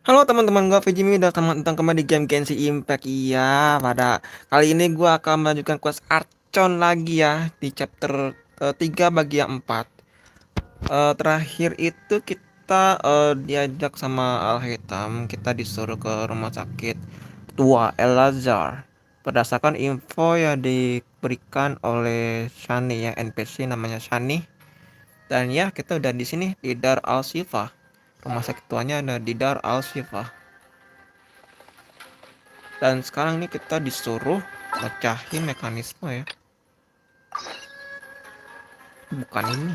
Halo teman-teman, gua Jimmy dan datang kembali di game Genshin Impact. Iya, pada kali ini gua akan melanjutkan Quest Archon lagi ya di chapter 3 bagian 4. Terakhir itu kita diajak sama Alhaitham, kita disuruh ke rumah sakit tua Eleazar berdasarkan info yang diberikan oleh Shani ya, NPC namanya Shani. Dan ya, kita udah di sini di Dar Al-Shifa. Rumah sakit tuanya ada di Dar Al-Shifa. Dan sekarang ini kita disuruh mecahin mekanisme ya. Bukan ini.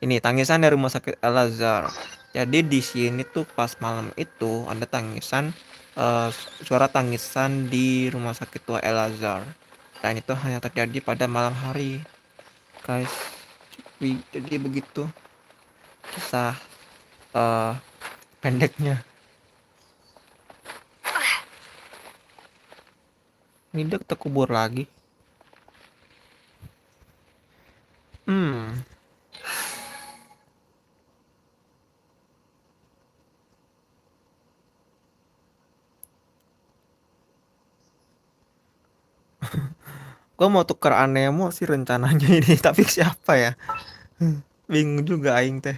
Ini tangisan dari rumah sakit Eleazar. Jadi di sini tuh pas malam itu ada tangisan, eh, suara tangisan di rumah sakit tua Eleazar. Dan itu hanya terjadi pada malam hari, guys. Jadi begitu kisah eh, pendeknya. Ini dia terkubur lagi. Hmm. Gue mau tuker Anemo sih rencananya ini, tapi siapa ya? Bingung juga aing teh.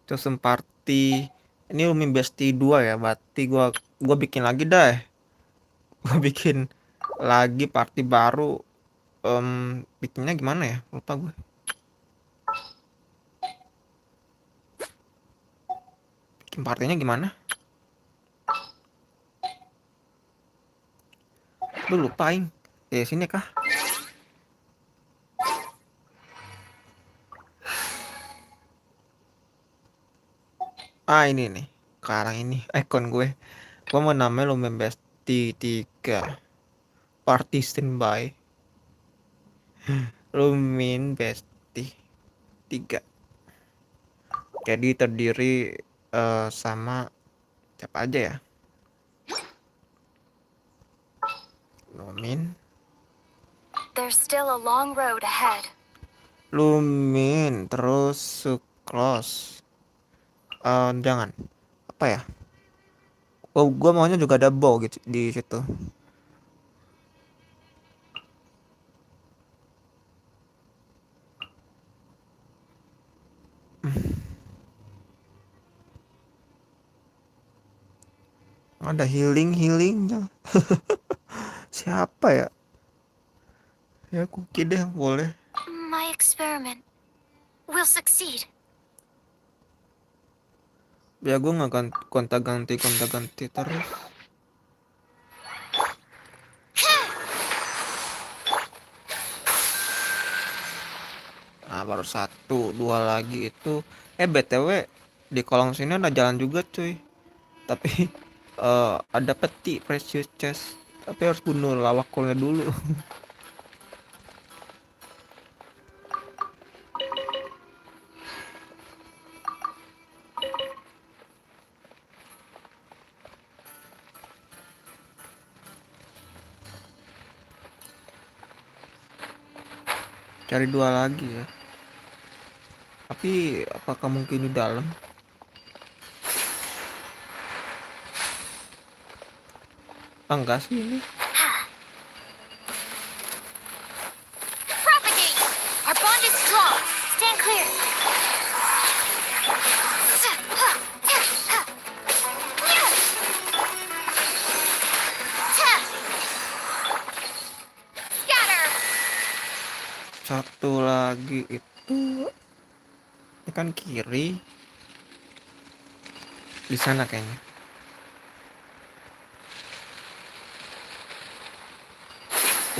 Terus party ini Umi Besti 2 ya, berarti gua bikin lagi dah. Gua bikin lagi party baru. Bikinnya gimana ya? Lupa gue. Bikin partinya gimana? Lu lupa aing. Sini kah? Ini nih. Sekarang ini icon gue. Gua mau namain Umi Besti 3. Party standby. Lumine Besti 3. Jadi terdiri sama siapa aja ya? Lumin, There's still a long road ahead. Lumin, terus Suklos. Jangan. Apa ya? Oh, gua maunya juga ada bow gitu di situ. Ada healingnya. Siapa ya? Ya Cookie deh boleh. My experiment will succeed. Ya gue nggak gonta-ganti terus. Nah, baru satu, dua lagi itu. BTW di kolong sini ada jalan juga cuy. Tapi ada peti precious chest. Tapi harus bunuh lawakulnya dulu. Cari dua lagi ya. Tapi apakah mungkin di dalam? Enggak sih ini. Propagate! Our bond is strong. Stand clear. Scatter! Satu lagi itu ini kan kiri. Di sana kayaknya.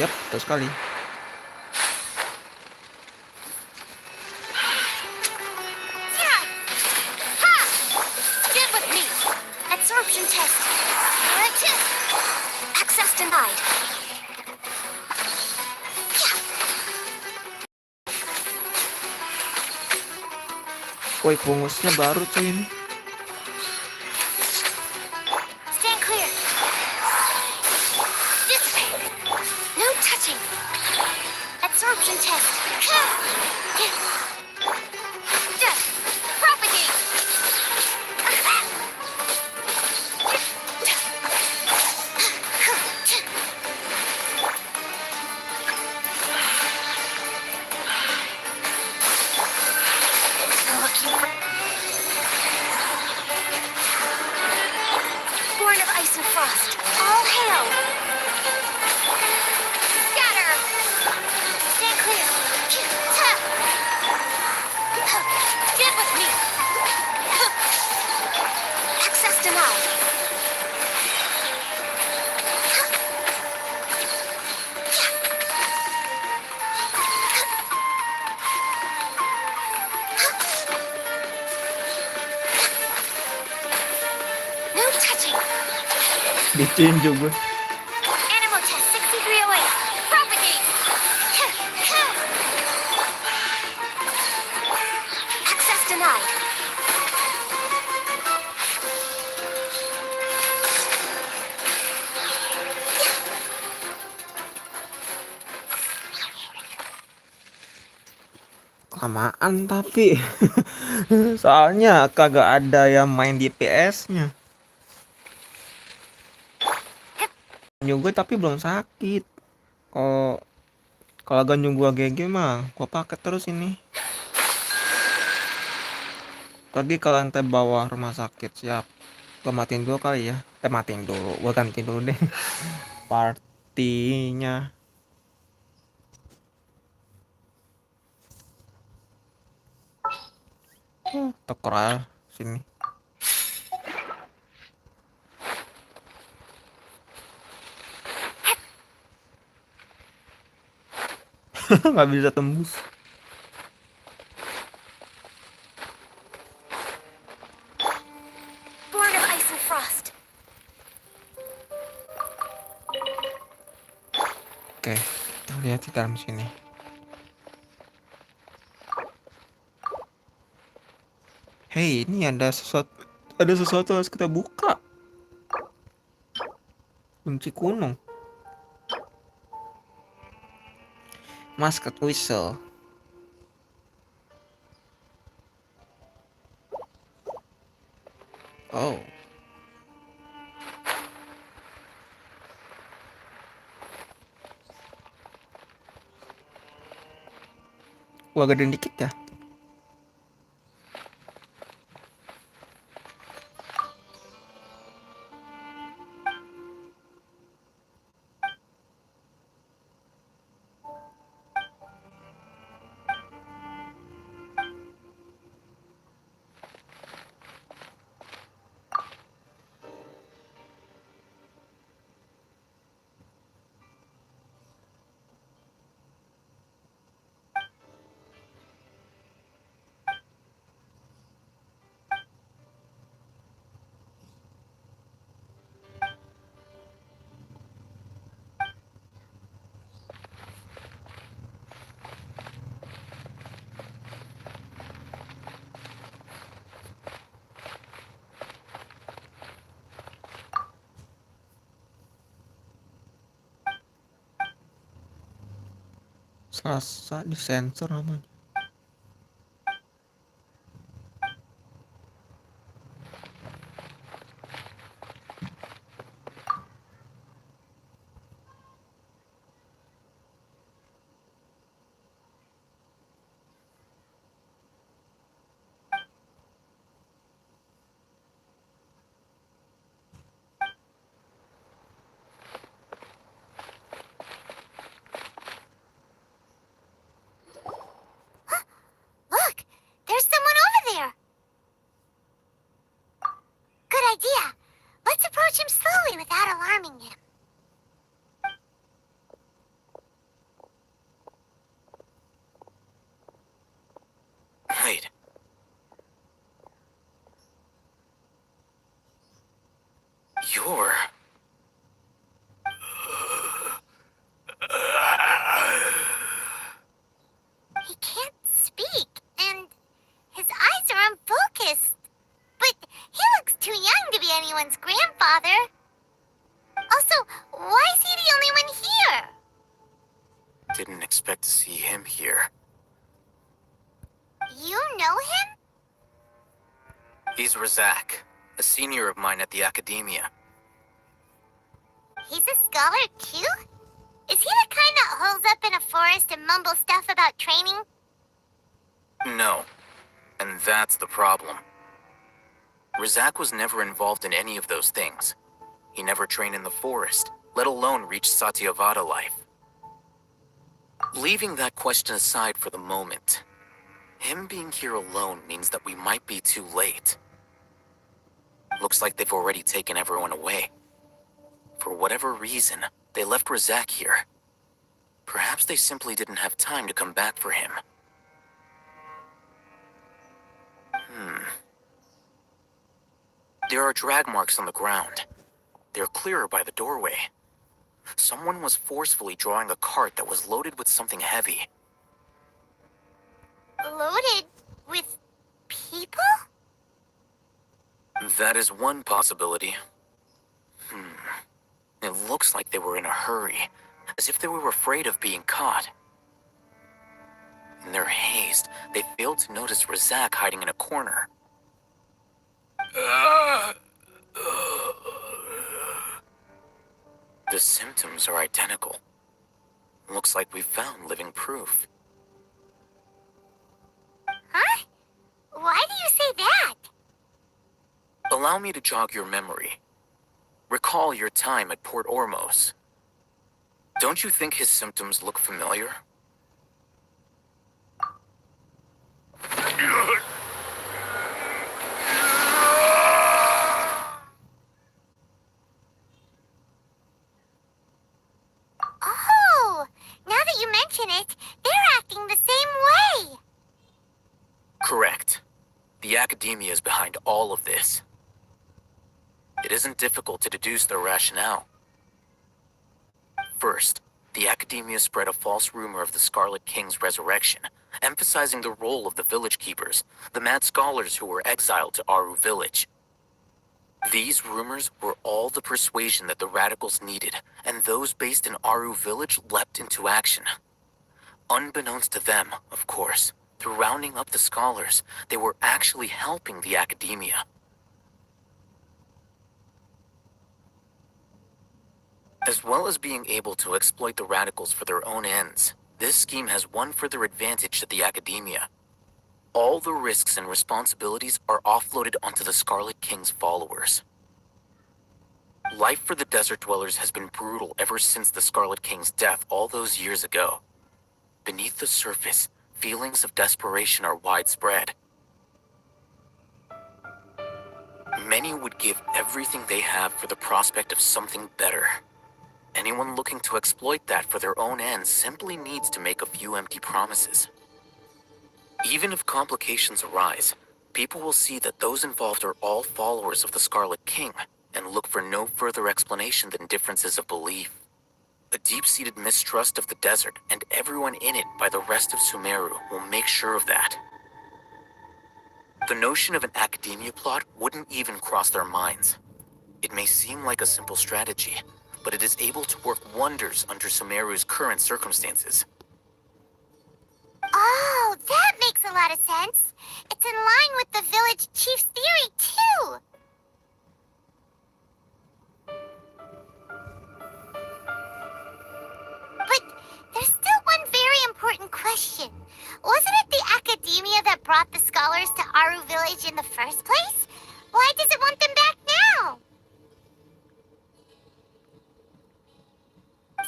Yap, betul sekali. Stand with me. Absorption test. Access denied. Woi, pungusnya baru cuy ini. Stand clear. Dissipate. No touching. Absorption test. Propagate. Dicinju gue. Animal test 6308. Propagate. Access denied. Kelamaan tapi soalnya kagak ada yang main di PS-nya. Juga tapi belum sakit. Oh, kalau ganjung gua GG mah gua pakai terus ini. Pergi ke lantai bawah rumah sakit, siap. Gua matiin dulu kali ya. Matiin dulu. Gua ganti dulu deh. Partinya. Teker sini. Nggak bisa tembus. Born of ice and frost. Oke, kita lihat di dalam sini. Hei, ini ada sesuatu harus kita buka. Kunci kuno. Masket whistle. Oh. Gua gedein dikit ya. Selasa di sensor namanya. Look, there's someone over there. Good idea. Let's approach him slowly without alarming him. Wait. You're... He can't speak, and his eyes are unfocused. But he looks too young to be anyone's grandfather. Also, why is he the only one here? Didn't expect to see him here. You know him? He's Razak, a senior of mine at the academia. He's a scholar too? Is he the kind that holes up in a forest and mumbles stuff about training? No. And that's the problem. Razak was never involved in any of those things. He never trained in the forest, let alone reach Satyavada life. Leaving that question aside for the moment, him being here alone means that we might be too late. Looks like they've already taken everyone away. For whatever reason, they left Razak here. Perhaps they simply didn't have time to come back for him. There are drag marks on the ground. They're clearer by the doorway. Someone was forcefully drawing a cart that was loaded with something heavy. Loaded with people? That is one possibility. It looks like they were in a hurry, as if they were afraid of being caught. In their haste, they failed to notice Razak hiding in a corner. The symptoms are identical. Looks like we've found living proof. Huh? Why do you say that? Allow me to jog your memory. Recall your time at Port Ormos. Don't you think his symptoms look familiar? Oh, now that you mention it, they're acting the same way. Correct. The academia is behind all of this. It isn't difficult to deduce their rationale. First, the academia spread a false rumor of the Scarlet King's resurrection, emphasizing the role of the village keepers, the mad scholars who were exiled to Aru village. These rumors were all the persuasion that the radicals needed, and those based in Aru village leapt into action. Unbeknownst to them, of course, through rounding up the scholars, they were actually helping the academia. As well as being able to exploit the radicals for their own ends, this scheme has one further advantage to the academia. All the risks and responsibilities are offloaded onto the Scarlet King's followers. Life for the desert dwellers has been brutal ever since the Scarlet King's death all those years ago. Beneath the surface, feelings of desperation are widespread. Many would give everything they have for the prospect of something better. Anyone looking to exploit that for their own ends simply needs to make a few empty promises. Even if complications arise, people will see that those involved are all followers of the Scarlet King and look for no further explanation than differences of belief. A deep-seated mistrust of the desert and everyone in it by the rest of Sumeru will make sure of that. The notion of an academia plot wouldn't even cross their minds. It may seem like a simple strategy, but it is able to work wonders under Sumeru's current circumstances. Oh, that makes a lot of sense. It's in line with the village chief's theory, too. But there's still one very important question. Wasn't it the academia that brought the scholars to Aru village in the first place? Why does it want them back now?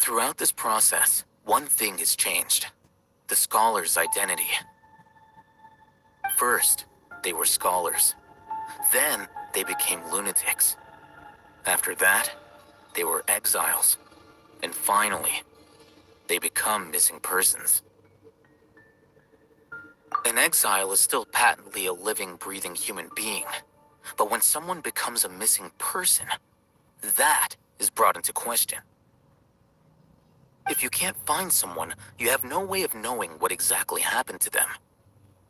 Throughout this process, one thing has changed. The scholars' identity. First, they were scholars. Then, they became lunatics. After that, they were exiles. And finally, they become missing persons. An exile is still patently a living, breathing human being. But when someone becomes a missing person, that is brought into question. If you can't find someone, you have no way of knowing what exactly happened to them.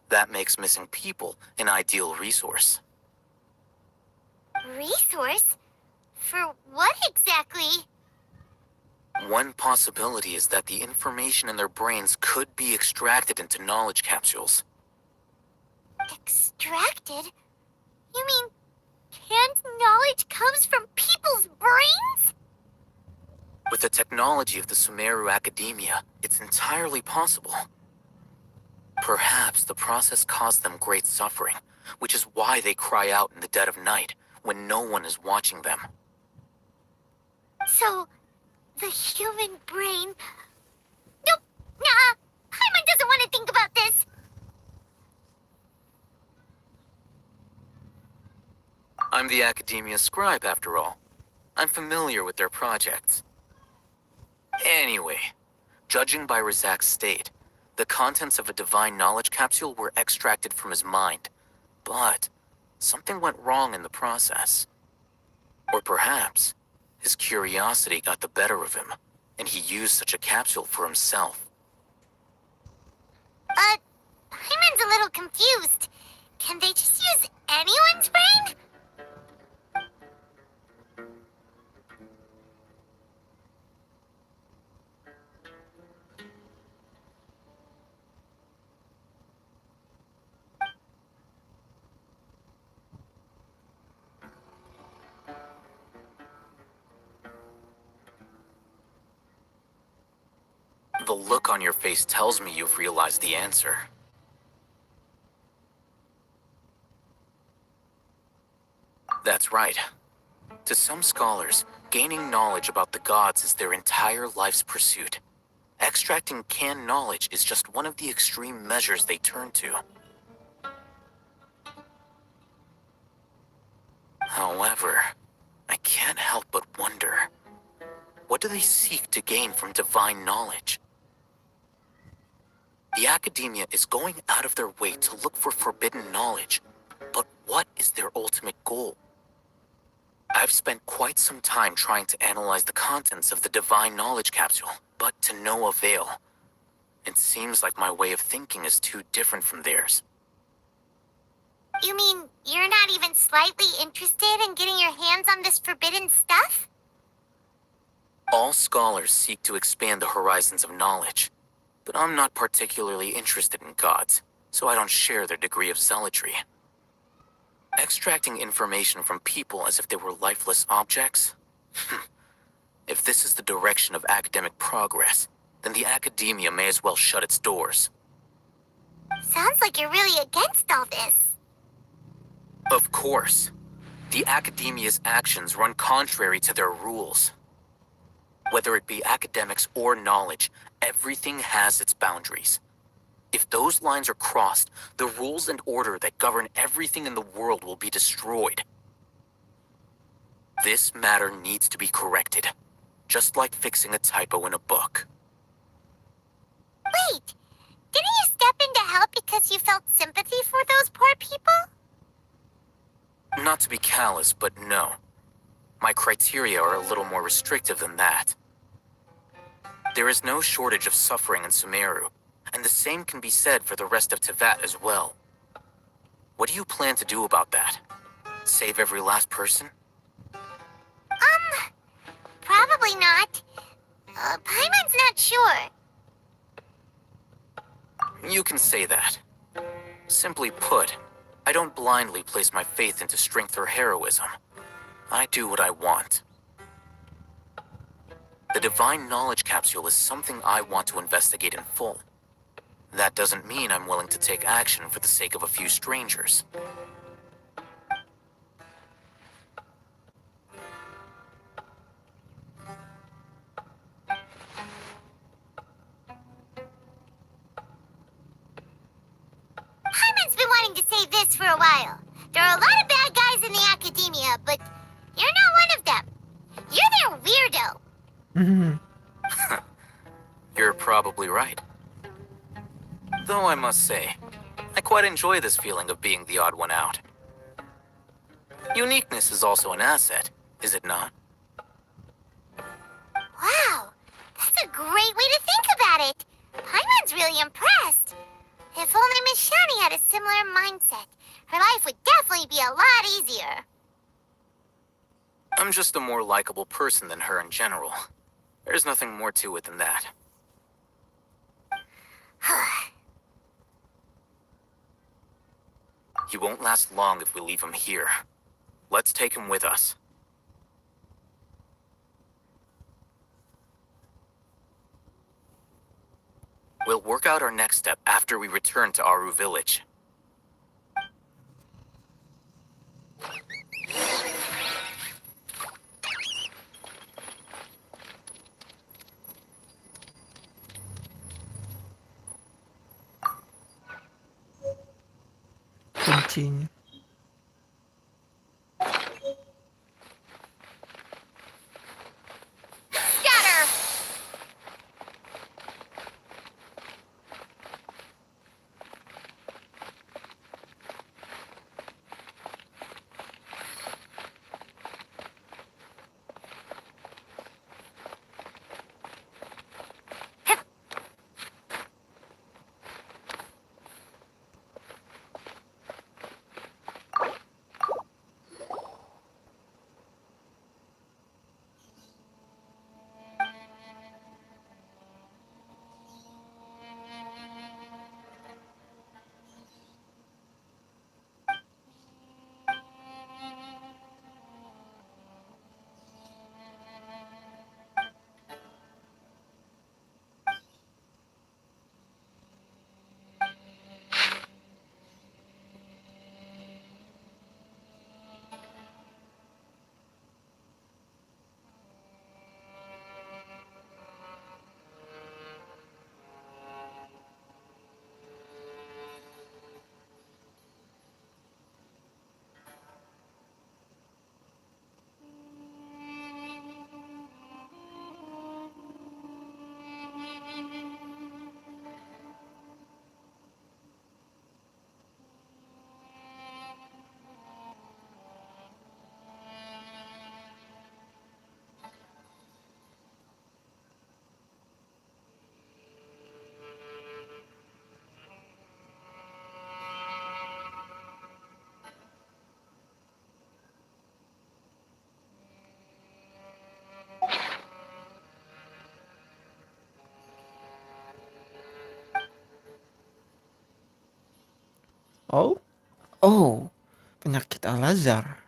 That makes missing people an ideal resource. Resource? For what exactly? One possibility is that the information in their brains could be extracted into knowledge capsules. Extracted? You mean canned knowledge comes from people's brains? With the technology of the Sumeru Academia, it's entirely possible. Perhaps the process caused them great suffering, which is why they cry out in the dead of night when no one is watching them. So, the human brain... Nope, nah, Paimon doesn't want to think about this. I'm the Academia scribe, after all. I'm familiar with their projects. Anyway, judging by Razak's state, the contents of a divine knowledge capsule were extracted from his mind. But something went wrong in the process. Or perhaps His curiosity got the better of him, and he used such a capsule for himself. Paimon's a little confused. Can they just use anyone's brain? The look on your face tells me you've realized the answer. That's right. To some scholars, gaining knowledge about the gods is their entire life's pursuit. Extracting canned knowledge is just one of the extreme measures they turn to. However, I can't help but wonder, what do they seek to gain from divine knowledge? The academia is going out of their way to look for forbidden knowledge, but what is their ultimate goal? I've spent quite some time trying to analyze the contents of the divine knowledge capsule, but to no avail. It seems like my way of thinking is too different from theirs. You mean you're not even slightly interested in getting your hands on this forbidden stuff? All scholars seek to expand the horizons of knowledge, but I'm not particularly interested in gods, so I don't share their degree of zealotry. Extracting information from people as if they were lifeless objects? If this is the direction of academic progress, then the academia may as well shut its doors. Sounds like you're really against all this. Of course. The academia's actions run contrary to their rules. Whether it be academics or knowledge, everything has its boundaries. If those lines are crossed, the rules and order that govern everything in the world will be destroyed. This matter needs to be corrected, just like fixing a typo in a book. Wait, didn't you step in to help because you felt sympathy for those poor people? Not to be callous, but no. My criteria are a little more restrictive than that. There is no shortage of suffering in Sumeru, and the same can be said for the rest of Teyvat as well. What do you plan to do about that? Save every last person? Probably not. Paimon's not sure. You can say that. Simply put, I don't blindly place my faith into strength or heroism. I do what I want. The divine knowledge capsule is something I want to investigate in full. That doesn't mean I'm willing to take action for the sake of a few strangers. Paimon's been wanting to say this for a while. There are a lot of bad guys in the academia, but you're not one of them. You're their weirdo. You're probably right. Though I must say, I quite enjoy this feeling of being the odd one out. Uniqueness is also an asset, is it not? Wow, that's a great way to think about it. Paimon's really impressed. If only Miss Shani had a similar mindset, her life would definitely be a lot easier. I'm just a more likable person than her in general. There's nothing more to it than that. He won't last long if we leave him here. Let's take him with us. We'll work out our next step after we return to Aru Village. Kencing. Scatter! Oh, oh, penyakit Eleazar.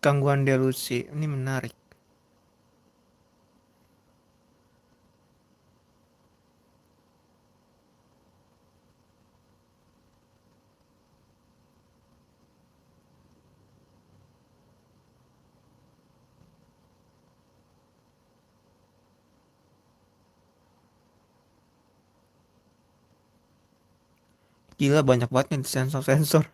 Gangguan delusi, ini menarik. Gila banyak banget nih sensor-sensor.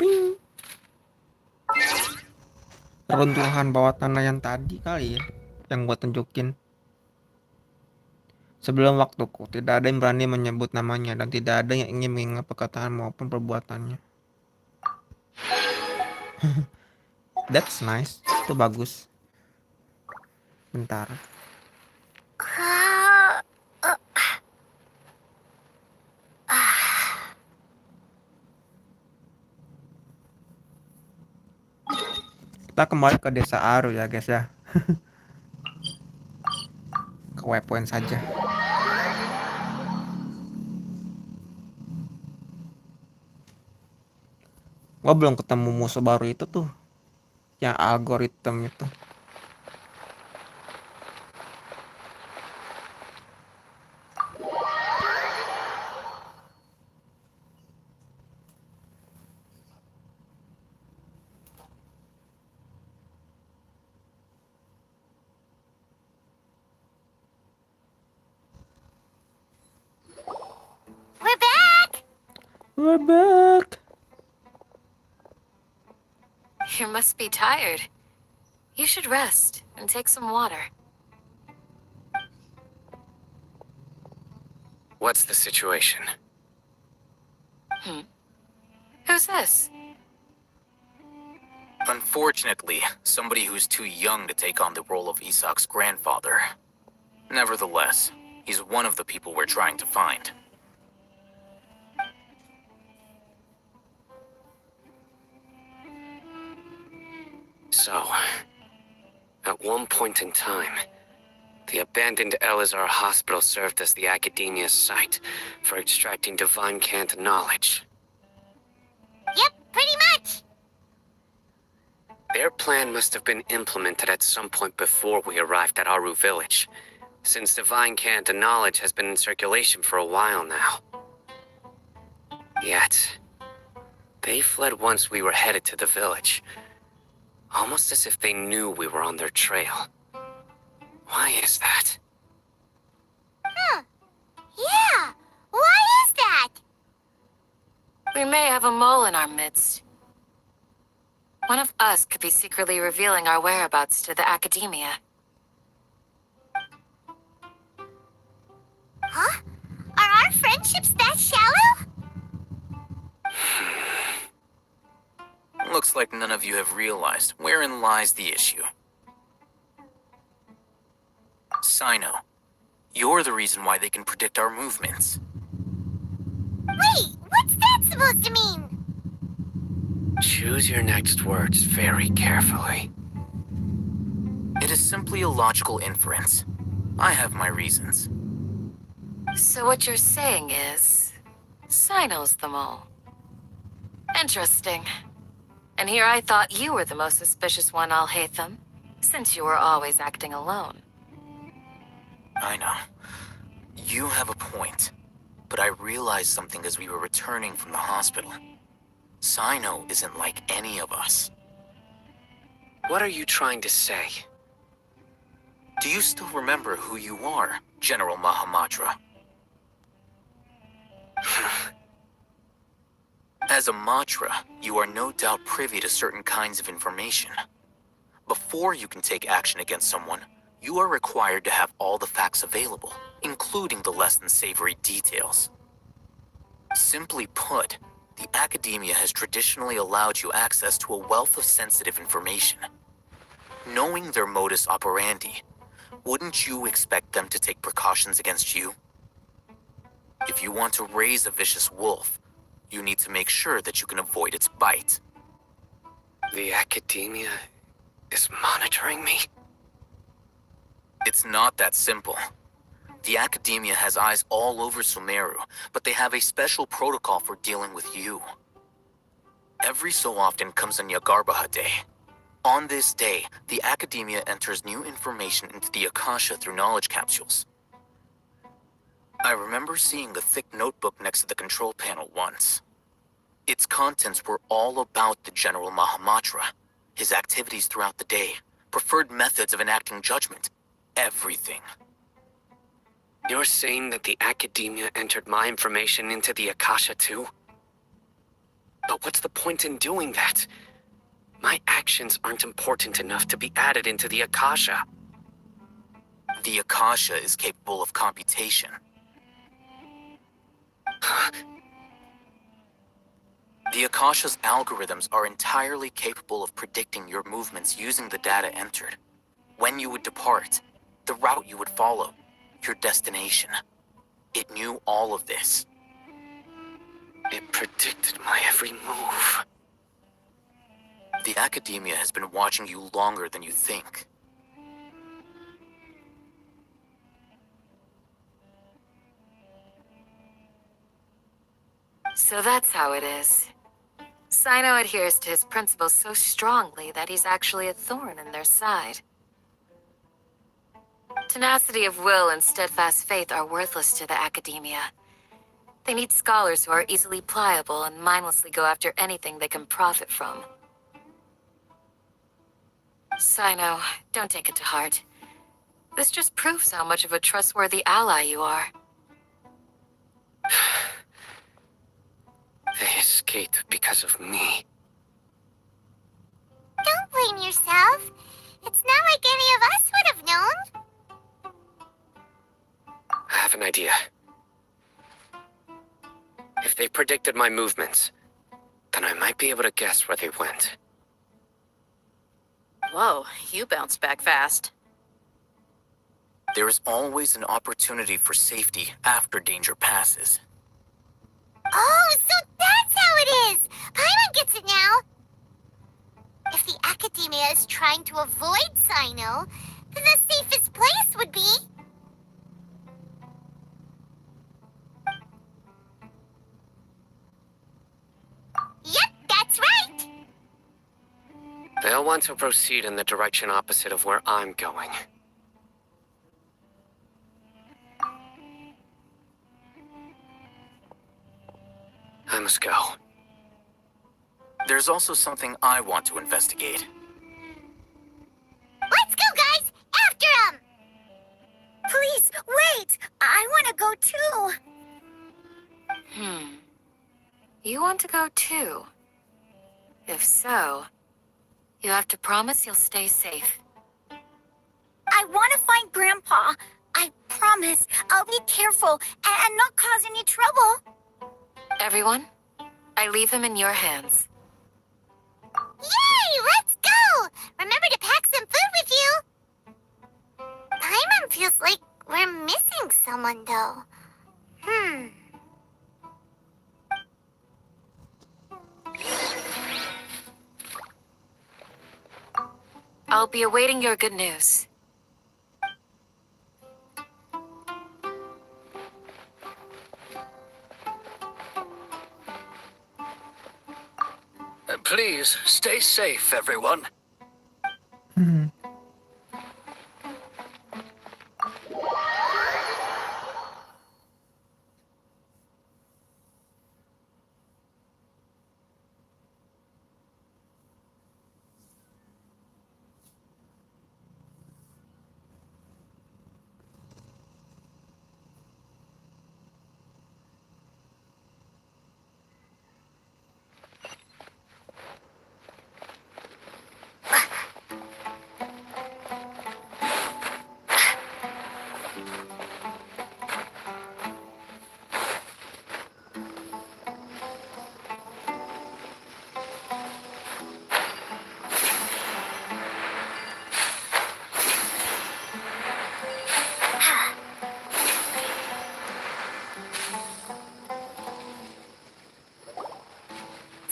Ping. Runtuhan bawah tanah yang tadi kali ya, yang gua tunjukin. Sebelum waktuku, tidak ada yang berani menyebut namanya dan tidak ada yang ingin mengingat perkataan maupun perbuatannya. That's nice, itu bagus. Bentar. Kita kembali ke desa Aru ya guys ya. Ke waypoint saja. Gua belum ketemu musuh baru itu tuh, yang algoritma itu. We're back! We're back. You must be tired. You should rest and take some water. What's the situation? Who's this? Unfortunately, somebody who's too young to take on the role of Isak's grandfather. Nevertheless, he's one of the people we're trying to find. So, at one point in time, the abandoned Eleazar hospital served as the academia's site for extracting divine cant knowledge. Yep, pretty much. Their plan must have been implemented at some point before we arrived at Aru village, since divine cant knowledge has been in circulation for a while now. Yet, they fled once we were headed to the village, almost as if they knew we were on their trail. Why is that? Huh. Yeah, why is that? We may have a mole in our midst. One of us could be secretly revealing our whereabouts to the academia. Huh? Are our friendships that shallow? Looks like none of you have realized wherein lies the issue. Sino, you're the reason why they can predict our movements. Wait, what's that supposed to mean? Choose your next words very carefully. It is simply a logical inference. I have my reasons. So what you're saying is, Sino's the mole. Interesting. And here I thought you were the most suspicious one, Alhaitham, since you were always acting alone. I know. You have a point. But I realized something as we were returning from the hospital. Sino isn't like any of us. What are you trying to say? Do you still remember who you are, General Mahamatra? As a Matra, you are no doubt privy to certain kinds of information. Before you can take action against someone, you are required to have all the facts available, including the less than savory details. Simply put, the academia has traditionally allowed you access to a wealth of sensitive information. Knowing their modus operandi, wouldn't you expect them to take precautions against you? If you want to raise a vicious wolf, you need to make sure that you can avoid its bite. The academia is monitoring me? It's not that simple. The academia has eyes all over Sumeru, but they have a special protocol for dealing with you. Every so often comes a Nyagarbaha Day. On this day, the academia enters new information into the Akasha through knowledge capsules. I remember seeing the thick notebook next to the control panel once. Its contents were all about the General Mahamatra, his activities throughout the day, preferred methods of enacting judgment, everything. You're saying that the academia entered my information into the Akasha too? But what's the point in doing that? My actions aren't important enough to be added into the Akasha. The Akasha is capable of computation. The Akasha's algorithms are entirely capable of predicting your movements using the data entered. When you would depart, the route you would follow, your destination. It knew all of this. It predicted my every move. The academia has been watching you longer than you think. So that's how it is. Sino adheres to his principles so strongly that he's actually a thorn in their side. Tenacity of will and steadfast faith are worthless to the academia. They need scholars who are easily pliable and mindlessly go after anything they can profit from. Sino, don't take it to heart. This just proves how much of a trustworthy ally you are. They escaped because of me. Don't blame yourself. It's not like any of us would have known. I have an idea. If they predicted my movements, then I might be able to guess where they went. Whoa, you bounced back fast. There is always an opportunity for safety after danger passes. Oh, so that's how it is! Paimon gets it now! If the academia is trying to avoid Sino, then the safest place would be... Yep, that's right! They'll want to proceed in the direction opposite of where I'm going. I must go. There's also something I want to investigate. Let's go, guys! After him! Please, wait! I want to go too! You want to go too? If so, you have to promise you'll stay safe. I want to find Grandpa. I promise I'll be careful and not cause any trouble. Everyone, I leave him in your hands. Yay! Let's go! Remember to pack some food with you. Paimon feels like we're missing someone, though. I'll be awaiting your good news. Please, stay safe, everyone.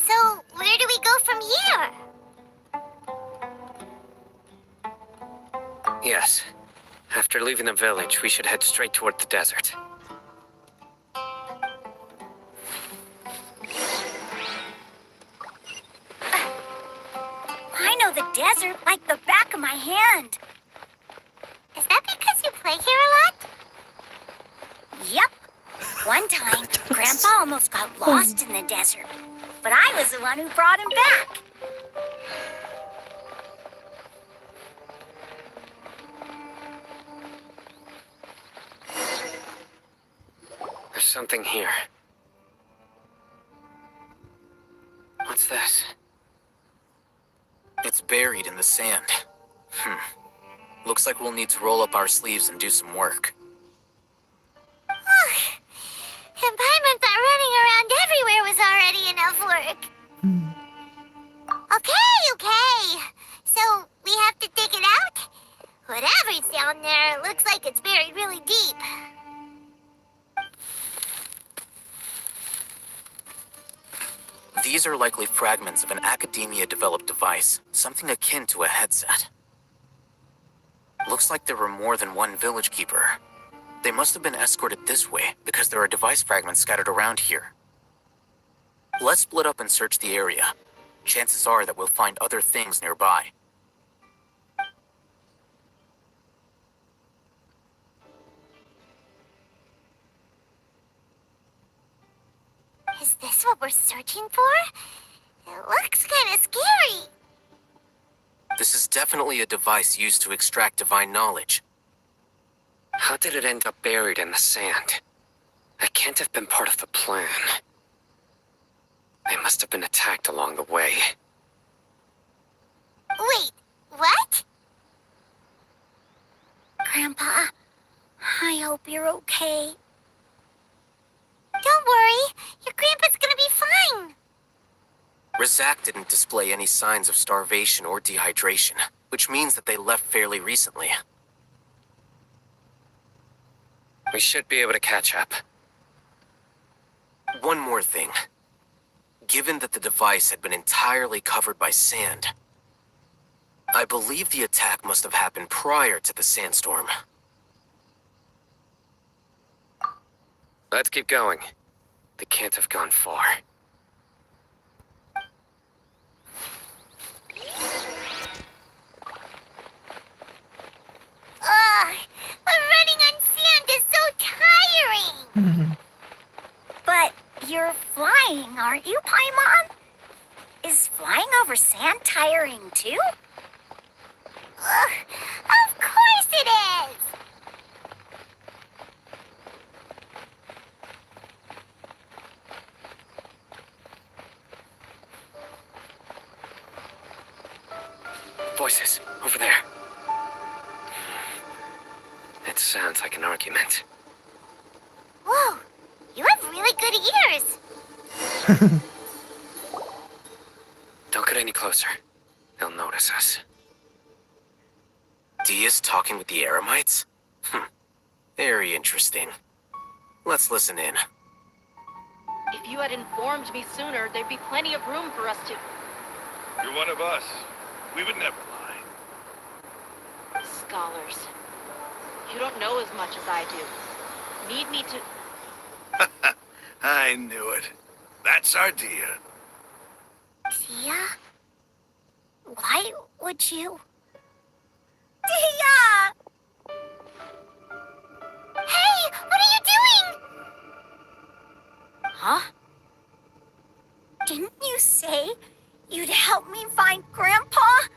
So, where do we go from here? Yes. After leaving the village, we should head straight toward the desert. I know the desert like the back of my hand. Is that because you play here a lot? Yep. One time, Grandpa almost got lost in the desert, but I was the one who brought him back. There's something here. What's this? It's buried in the sand. Looks like we'll need to roll up our sleeves and do some work. And Paimon thought running around everywhere was already enough work. Okay. So, we have to dig it out? Whatever's down there looks like it's buried really deep. These are likely fragments of an academia-developed device, something akin to a headset. Looks like there were more than one village keeper. They must have been escorted this way because there are device fragments scattered around here. Let's split up and search the area. Chances are that we'll find other things nearby. Is this what we're searching for? It looks kind of scary. This is definitely a device used to extract divine knowledge. How did it end up buried in the sand? That can't have been part of the plan. They must have been attacked along the way. Wait, what? Grandpa, I hope you're okay. Don't worry, your grandpa's gonna be fine. Razak didn't display any signs of starvation or dehydration, which means that they left fairly recently. We should be able to catch up. One more thing. Given that the device had been entirely covered by sand, I believe the attack must have happened prior to the sandstorm. Let's keep going. They can't have gone far. Ugh, but running on sand is so tiring. But you're flying, aren't you, Paimon? Is flying over sand tiring too? Ugh, of course it is! Voices, over there. It sounds like an argument. Whoa, you have really good ears. Don't get any closer. They'll notice us. Dia's talking with the Eremites? Very interesting. Let's listen in. If you had informed me sooner, there'd be plenty of room for us to... You're one of us. We would never lie. Scholars. You don't know as much as I do. Need me to... I knew it. That's our Dia. Dia? Why would you? Dia! Hey, what are you doing? Huh? Didn't you say you'd help me find Grandpa?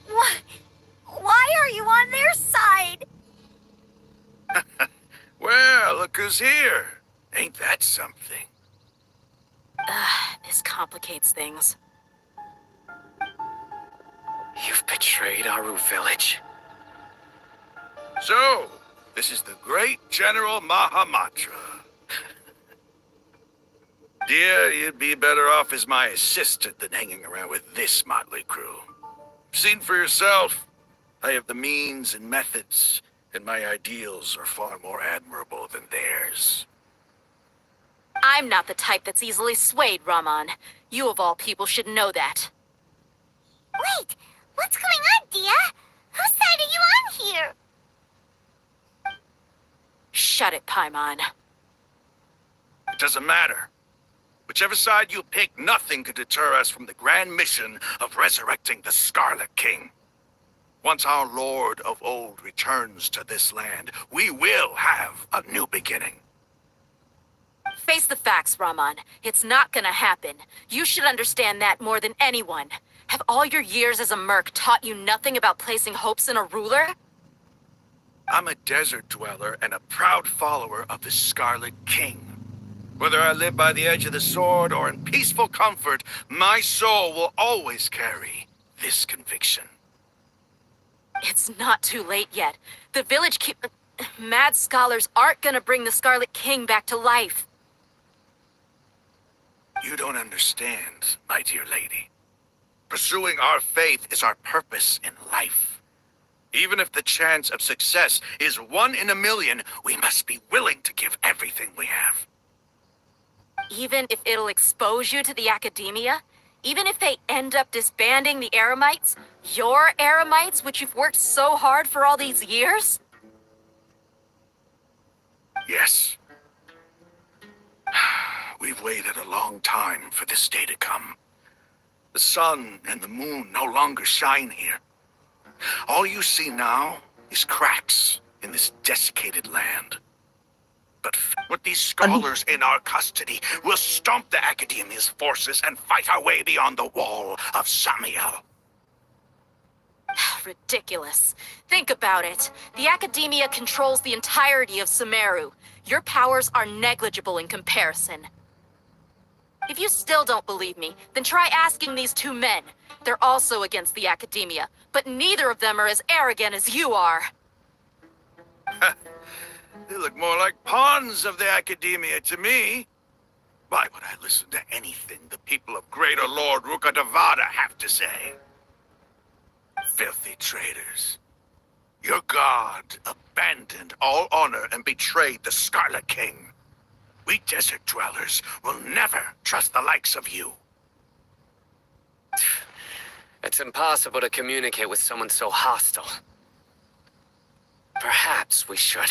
Why are you on their side? Well, look who's here. Ain't that something? This complicates things. You've betrayed Aru village. So, this is the great General Mahamatra. Dear, you'd be better off as my assistant than hanging around with this motley crew. Seen for yourself. I have the means and methods, and my ideals are far more admirable than theirs. I'm not the type that's easily swayed, Raman. You of all people should know that. Wait, what's going on, Dia? Whose side are you on here? Shut it, Paimon. It doesn't matter. Whichever side you pick, nothing could deter us from the grand mission of resurrecting the Scarlet King. Once our Lord of Old returns to this land, we will have a new beginning. Face the facts, Raman. It's not gonna happen. You should understand that more than anyone. Have all your years as a merc taught you nothing about placing hopes in a ruler? I'm a desert dweller and a proud follower of the Scarlet King. Whether I live by the edge of the sword or in peaceful comfort, my soul will always carry this conviction. It's not too late yet. The village mad scholars aren't gonna bring the Scarlet King back to life. You don't understand, my dear lady. Pursuing our faith is our purpose in life. Even if the chance of success is 1 in a million, we must be willing to give everything we have. Even if it'll expose you to the academia? Even if they end up disbanding the Eremites? Your Eremites, which you've worked so hard for all these years? Yes. We've waited a long time for this day to come. The sun and the moon no longer shine here. All you see now is cracks in this desiccated land. But with these scholars in our custody, we'll stomp the Academia's forces and fight our way beyond the wall of Samiel. Ridiculous. Think about it. The Academia controls the entirety of Sumeru. Your powers are negligible in comparison. If you still don't believe me, then try asking these two men. They're also against the Academia, but neither of them are as arrogant as you are. They look more like pawns of the Academia to me. Why would I listen to anything the people of Greater Lord Rukadavada have to say? Filthy traitors. Your god abandoned all honor and betrayed the Scarlet King. We desert dwellers will never trust the likes of you. It's impossible to communicate with someone so hostile. Perhaps we should.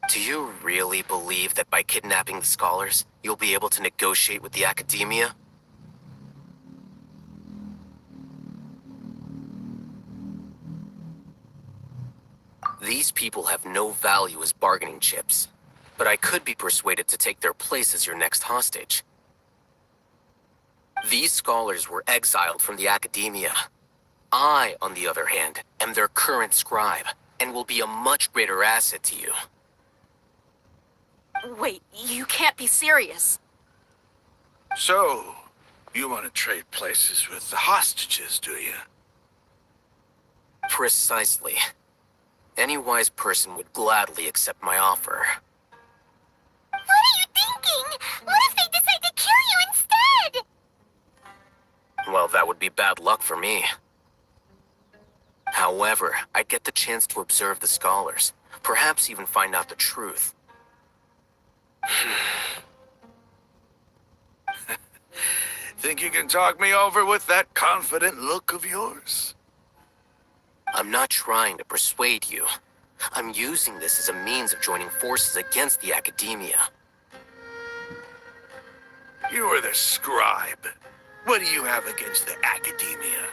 Do you really believe that by kidnapping the scholars, you'll be able to negotiate with the academia? These people have no value as bargaining chips, but I could be persuaded to take their place as your next hostage. These scholars were exiled from the academia. I, on the other hand, am their current scribe, and will be a much greater asset to you. Wait, you can't be serious. So, you want to trade places with the hostages, do you? Precisely. Any wise person would gladly accept my offer. What are you thinking? What if they decide to kill you instead? Well, that would be bad luck for me. However, I'd get the chance to observe the scholars, perhaps even find out the truth. Think you can talk me over with that confident look of yours? I'm not trying to persuade you. I'm using this as a means of joining forces against the academia. You are the scribe. What do you have against the academia?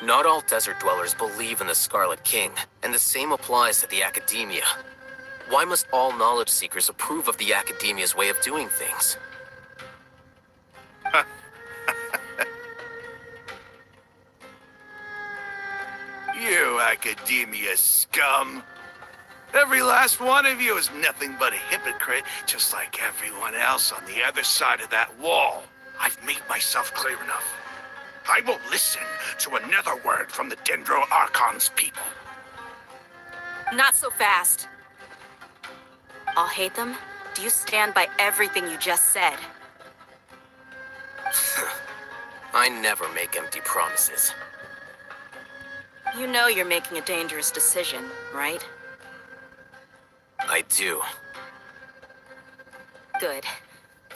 Not all desert dwellers believe in the Scarlet King, and the same applies to the academia. Why must all knowledge seekers approve of the academia's way of doing things? You academia scum. Every last one of you is nothing but a hypocrite, just like everyone else on the other side of that wall. I've made myself clear enough. I won't listen to another word from the Dendro Archon's people. Not so fast. Alhaitham, do you stand by everything you just said? I never make empty promises. You know you're making a dangerous decision, right? I do. Good.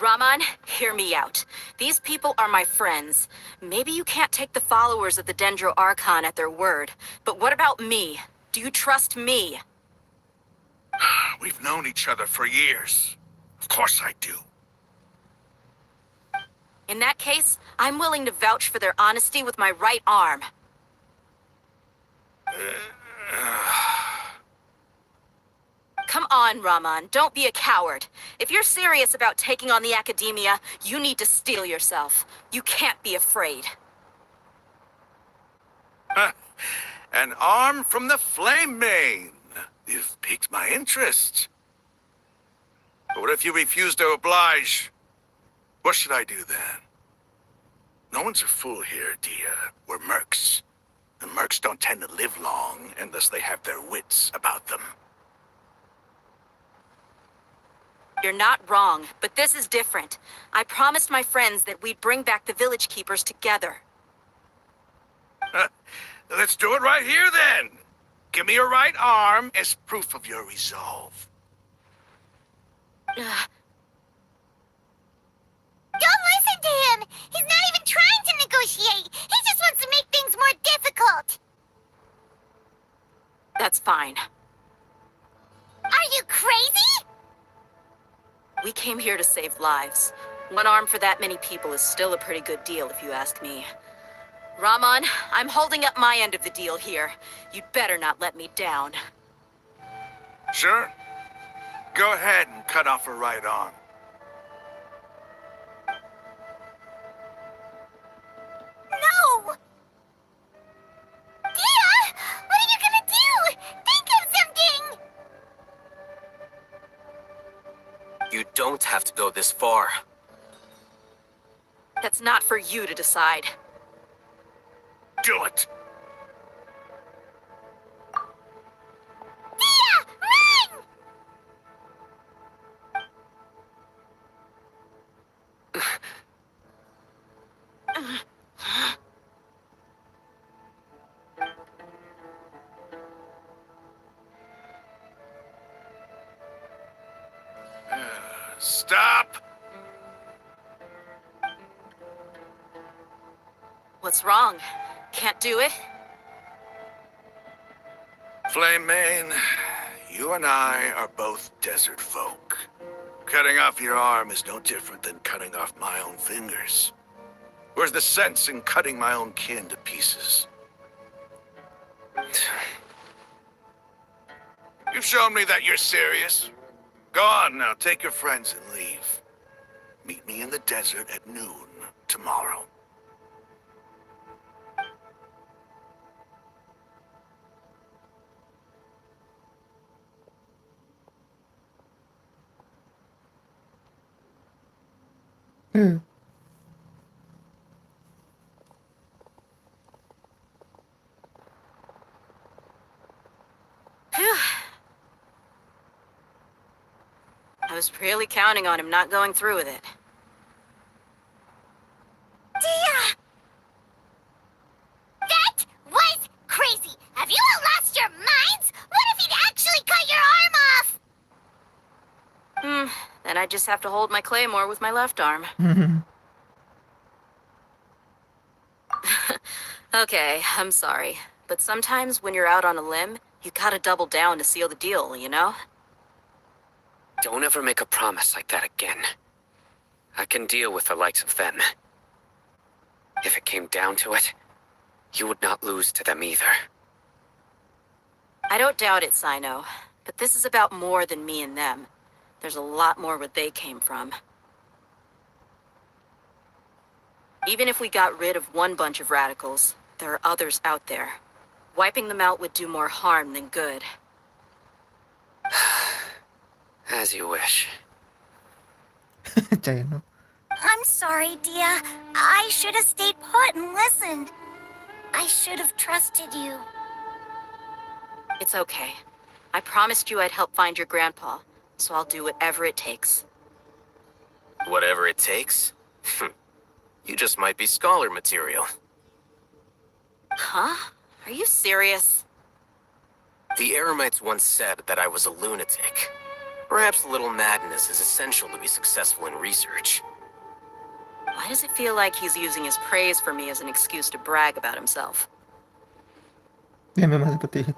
Rahman, hear me out. These people are my friends. Maybe you can't take the followers of the Dendro Archon at their word, but what about me? Do you trust me? We've known each other for years. Of course I do. In that case, I'm willing to vouch for their honesty with my right arm. Come on, Rahman, don't be a coward. If you're serious about taking on the academia, you need to steel yourself. You can't be afraid. An arm from the Flame Mane. You've piqued my interest. But what if you refuse to oblige? What should I do then? No one's a fool here, Dia. We're mercs. And mercs don't tend to live long unless they have their wits about them. You're not wrong, but this is different. I promised my friends that we'd bring back the village keepers together. Let's do it right here then. Give me your right arm as proof of your resolve. Don't listen to him! He's not even trying to negotiate! He just wants to make things more difficult! That's fine. Are you crazy? We came here to save lives. One arm for that many people is still a pretty good deal, if you ask me. Rahman, I'm holding up my end of the deal here. You'd better not let me down. Sure. Go ahead and cut off her right arm. No! Dia! What are you gonna do? Think of something! You don't have to go this far. That's not for you to decide. Do it. Dia! Run! What's What's wrong? Can't do it? Flame Mane, you and I are both desert folk. Cutting off your arm is no different than cutting off my own fingers. Where's the sense in cutting my own kin to pieces? You've shown me that you're serious. Go on now, take your friends and leave. Meet me in the desert at noon tomorrow. Phew. I was really counting on him not going through with it. Dia! That was crazy! Have you all lost your minds? What if he'd actually cut your arm off? Then I just have to hold my claymore with my left arm. Okay, I'm sorry. But sometimes when you're out on a limb, you gotta double down to seal the deal, you know? Don't ever make a promise like that again. I can deal with the likes of them. If it came down to it, you would not lose to them either. I don't doubt it, Sino. But this is about more than me and them. There's a lot more where they came from. Even if we got rid of one bunch of radicals, there are others out there. Wiping them out would do more harm than good. As you wish. Chino. I'm sorry, Dia. I should have stayed put and listened. I should have trusted you. It's okay. I promised you I'd help find your grandpa, so I'll do whatever it takes. Whatever it takes? You just might be scholar material. Huh? Are you serious? The Eremites once said that I was a lunatic. Perhaps a little madness is essential to be successful in research. Why does it feel like he's using his praise for me as an excuse to brag about himself? Ya memang seperti itu.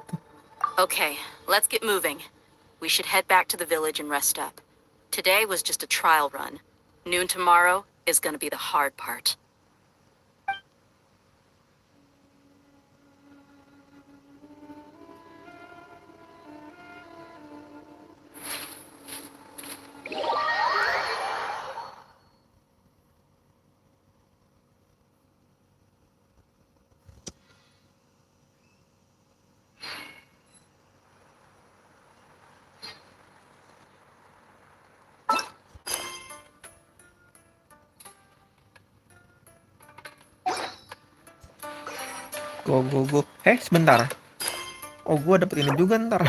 Okay, let's get moving. We should head back to the village and rest up. Today was just a trial run. Noon tomorrow is gonna be the hard part. Go. Sebentar. Oh, gua dapet ini juga ntar.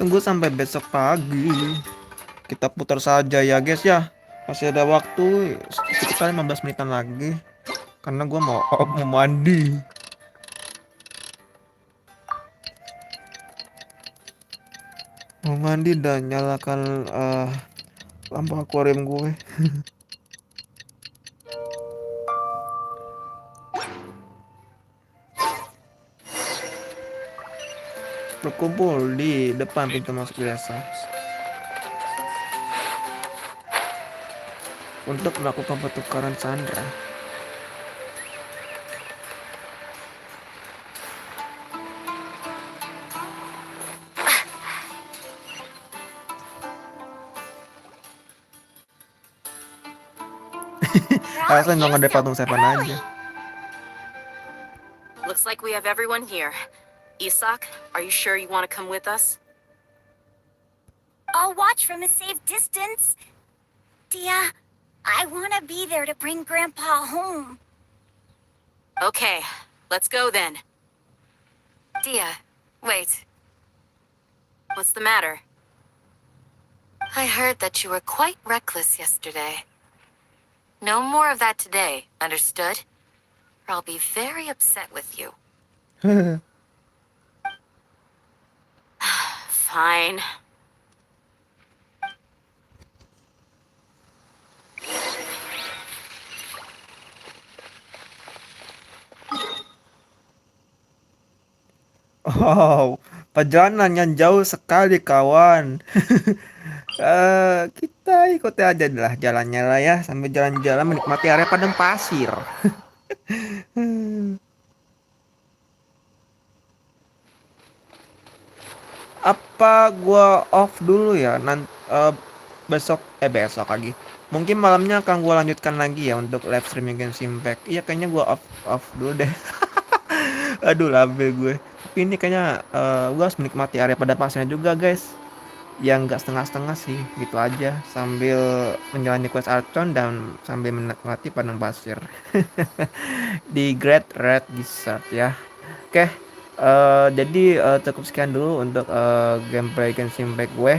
Tunggu sampai besok pagi. Kita putar saja ya, guys ya. Masih ada waktu sekitar 15 menitan lagi. Karena gua mau mandi. Mau mandi dan nyalakan lampu akuarium gue. Berkumpul di depan pintu masuk biasa untuk melakukan pertukaran sandera. Alasan nggak ada patung Seven aja. Looks like we have everyone here. Isak, are you sure you want to come with us? I'll watch from a safe distance. Dia, I want to be there to bring Grandpa home. Okay, let's go then. Dia, wait. What's the matter? I heard that you were quite reckless yesterday. No more of that today, understood? Or I'll be very upset with you. Fine. Wow, perjalanan yang jauh sekali kawan. Kita ikuti aja lah jalannya lah ya, sambil jalan-jalan menikmati area padang pasir. Apa gua off dulu ya? Besok lagi. Mungkin malamnya akan gua lanjutkan lagi ya untuk live streaming Genshin Impact. Iya kayaknya gua off dulu deh. Aduh labil gue. Tapi ini kayaknya gua harus menikmati area pada pasirnya juga guys. Yang nggak setengah-setengah sih, gitu aja. Sambil menjalani quest Archon dan sambil menikmati padang pasir. Di Great Red Desert ya. Oke, jadi cukup sekian dulu untuk gameplay Genshin Impact gue.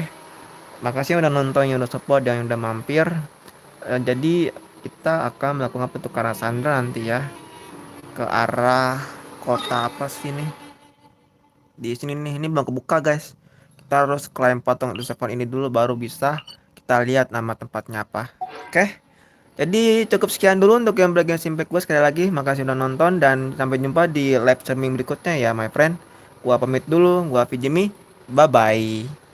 Makasih yang udah nonton, yang udah support, dan yang udah mampir. Jadi kita akan melakukan pertukaran sandera nanti ya ke arah kota apa sih nih? Di sini nih, ini belum kebuka guys. Kita harus klaim potong reservoir ini dulu baru bisa kita lihat nama tempatnya apa. Oke. Jadi cukup sekian dulu untuk gameplay Genshin Impact gue. Sekali lagi makasih udah nonton dan sampai jumpa di live streaming berikutnya ya my friend. Gua pamit dulu, gua Vijimi. Bye bye.